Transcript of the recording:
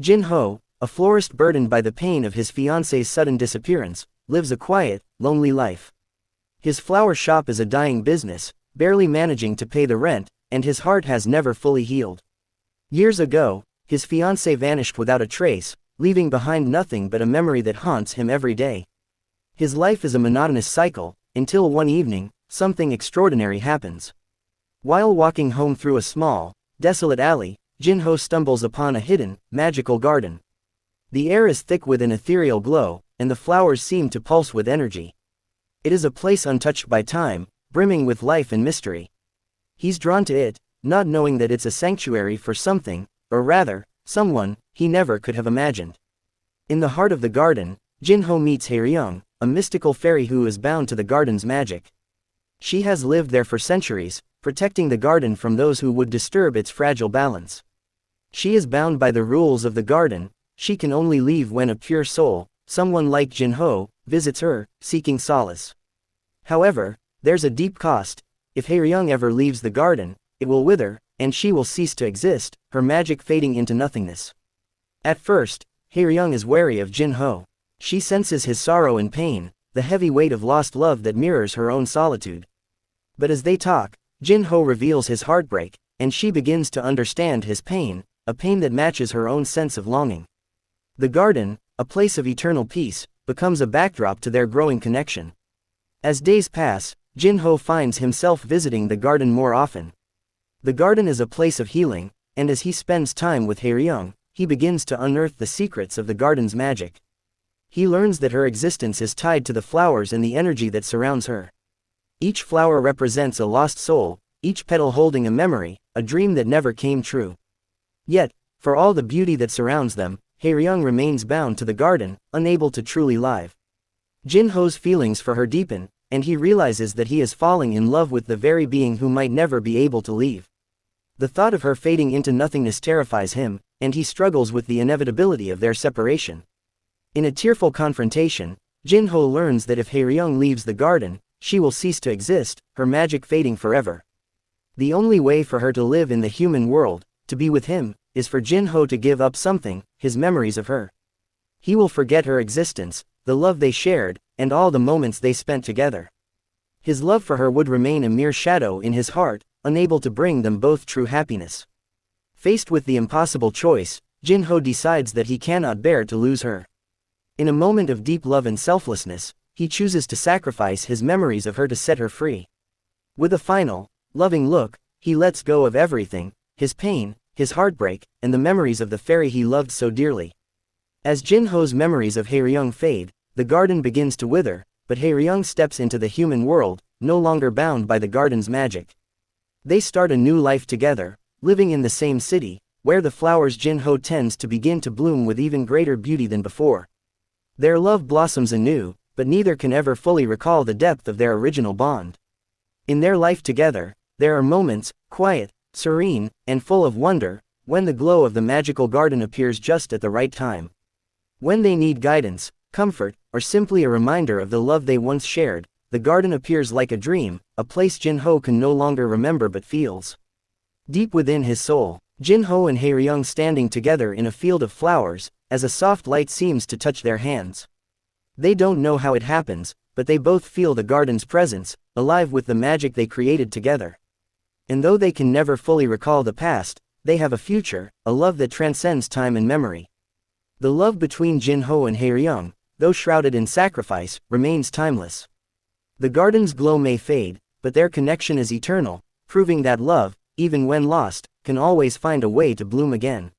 Jin-ho, a florist burdened by the pain of his fiancée's sudden disappearance, lives a quiet, lonely life. His flower shop is a dying business, barely managing to pay the rent, and his heart has never fully healed. Years ago, his fiancée vanished without a trace, leaving behind nothing but a memory that haunts him every day. His life is a monotonous cycle, until one evening, something extraordinary happens. While walking home through a small, desolate alley, Jin-ho stumbles upon a hidden, magical garden. The air is thick with an ethereal glow, and the flowers seem to pulse with energy. It is a place untouched by time, brimming with life and mystery. He's drawn to it, not knowing that it's a sanctuary for something, or rather, someone, he never could have imagined. In the heart of the garden, Jin-ho meets Hae-ryung, a mystical fairy who is bound to the garden's magic. She has lived there for centuries, protecting the garden from those who would disturb its fragile balance. She is bound by the rules of the garden. She can only leave when a pure soul, someone like Jin-ho, visits her, seeking solace. However, there's a deep cost. If Hae-ryung ever leaves the garden, it will wither, and she will cease to exist, her magic fading into nothingness. At first, Hae-ryung is wary of Jin-ho. She senses his sorrow and pain, the heavy weight of lost love that mirrors her own solitude. But as they talk, Jin-ho reveals his heartbreak, and she begins to understand his pain, a pain that matches her own sense of longing. The garden, a place of eternal peace, becomes a backdrop to their growing connection. As days pass, Jin-ho finds himself visiting the garden more often. The garden is a place of healing, and as he spends time with Hae-ryung, he begins to unearth the secrets of the garden's magic. He learns that her existence is tied to the flowers and the energy that surrounds her. Each flower represents a lost soul, each petal holding a memory, a dream that never came true. Yet, for all the beauty that surrounds them, Hae-ryung remains bound to the garden, unable to truly live. Jin-ho's feelings for her deepen, and he realizes that he is falling in love with the very being who might never be able to leave. The thought of her fading into nothingness terrifies him, and he struggles with the inevitability of their separation. In a tearful confrontation, Jin-ho learns that if Hae-ryung leaves the garden, she will cease to exist, her magic fading forever. The only way for her to live in the human world, to be with him, is for Jin-ho to give up something, his memories of her. He will forget her existence, the love they shared, and all the moments they spent together. His love for her would remain a mere shadow in his heart, unable to bring them both true happiness. Faced with the impossible choice, Jin-ho decides that he cannot bear to lose her. In a moment of deep love and selflessness, he chooses to sacrifice his memories of her to set her free. With a final, loving look, he lets go of everything, his pain, his heartbreak, and the memories of the fairy he loved so dearly. As Jin-ho's memories of Hae-ryung fade, the garden begins to wither, but Hae-ryung steps into the human world, no longer bound by the garden's magic. They start a new life together, living in the same city, where the flowers Jin-ho tends to begin to bloom with even greater beauty than before. Their love blossoms anew, but neither can ever fully recall the depth of their original bond. In their life together, there are moments, quiet, serene, and full of wonder, when the glow of the magical garden appears just at the right time. When they need guidance, comfort, or simply a reminder of the love they once shared, the garden appears like a dream, a place Jin-ho can no longer remember but feels. Deep within his soul, Jin-ho and Hae-ryung standing together in a field of flowers, as a soft light seems to touch their hands. They don't know how it happens, but they both feel the garden's presence, alive with the magic they created together. And though they can never fully recall the past, they have a future, a love that transcends time and memory. The love between Jin-ho and Hae-ryung, though shrouded in sacrifice, remains timeless. The garden's glow may fade, but their connection is eternal, proving that love, even when lost, can always find a way to bloom again.